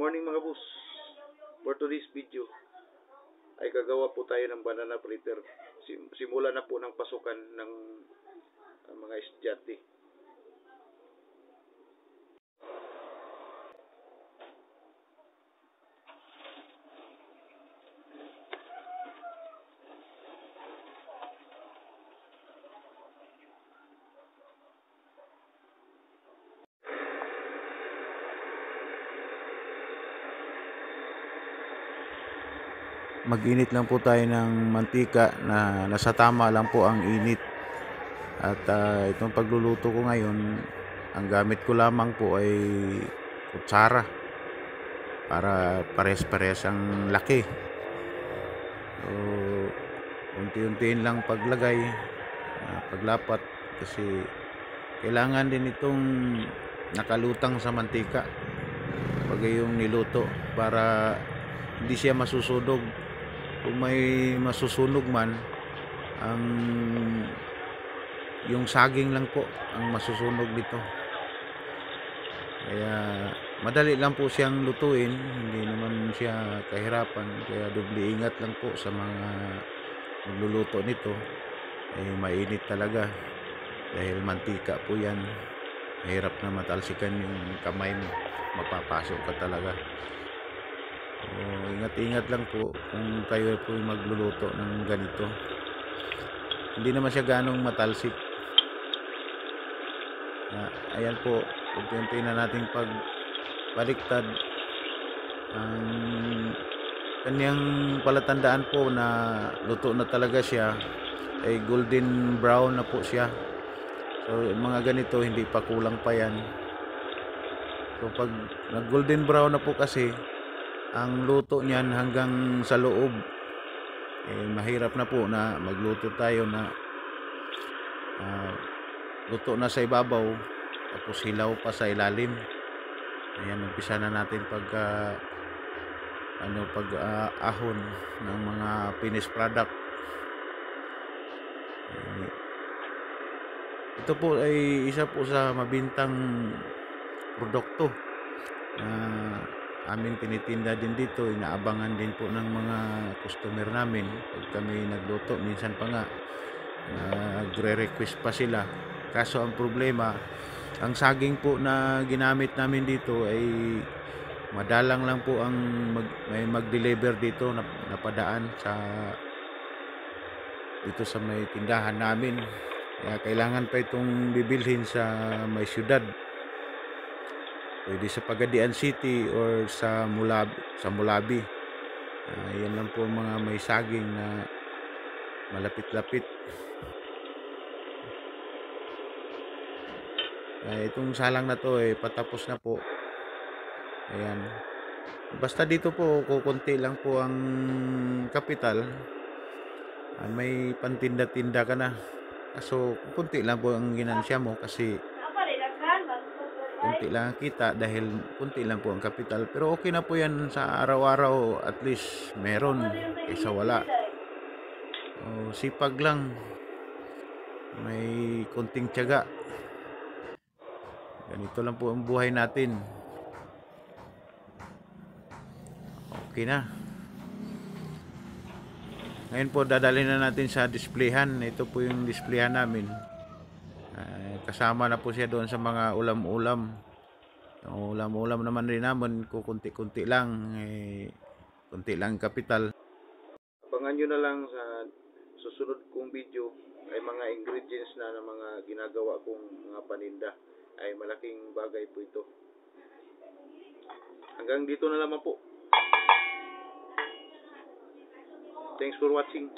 morning mga boss. For today's video ay gagawa po tayo ng banana fritter. Simula na po ng pasukan ng mga estudyante. Mag-init lang po tayo ng mantika na nasa tama lang po ang init. At itong pagluluto ko ngayon, ang gamit ko lamang po ay kutsara para pares-pares ang laki. So, unti-untiin lang paglagay, paglapat, kasi kailangan din itong nakalutang sa mantika pag yung niluto para hindi siya masusunog. Kung may masusunog man, yung saging lang po ang masusunog dito. Kaya madali lang po siyang lutuin, hindi naman siya kahirapan. Kaya doble ingat lang po sa mga magluluto nito. Mainit talaga dahil mantika po yan. Mahirap na matalsikan yung kamay mo, mapapasok ka talaga. Ingat-ingat lang po kung kayo po magluluto ng ganito. Hindi naman siya ganong matalsik. Ayan po, unti-unti na nating pagbaliktad. Ang kanyang palatandaan po na luto na talaga siya ay golden brown na po siya. So mga ganito hindi pa, kulang pa yan. So pag nag golden brown na po kasi ang luto niyan hanggang sa loob, mahirap na po na magluto tayo na luto na sa ibabaw tapos hilaw pa sa ilalim. Ayan, umpisa na natin ahon ng mga finished product. Ito po ay isa po sa mabintang produkto na aming tinitinda din dito. Inaabangan din po ng mga customer namin pag kami nagluto. Minsan pa nga nagre-request pa sila. Kaso ang problema, ang saging po na ginamit namin dito ay madalang lang po ang may mag-deliver dito na napadaan dito sa may tindahan namin. Kaya kailangan pa itong bibilhin sa may syudad. Pwede sa Pagadian City or sa Mulabi. Yan lang po mga may saging na malapit-lapit. Itong salang na to patapos na po. Ayan. Basta dito po kukunti lang po ang kapital. May pantinda-tinda ka na. So kunti lang po ang ginansya mo kasi kunti lang kita dahil kunti lang po ang kapital. Pero okay na po yan sa araw-araw, at least meron kaysa wala. Sipag lang, may kunting tiyaga. Ganito lang po ang buhay natin. Okay na. Ngayon po dadalhin na natin sa displayhan. Ito po yung displayhan namin. Kasama na po siya doon sa mga ulam-ulam. Yung ulam-ulam naman rin naman, kukunti-kunti lang. Kunti lang kapital. Abangan nyo na lang sa susunod kong video ay mga ingredients na ng mga ginagawa kong mga paninda. Ay malaking bagay po ito. Hanggang dito na lamang po. Thanks for watching.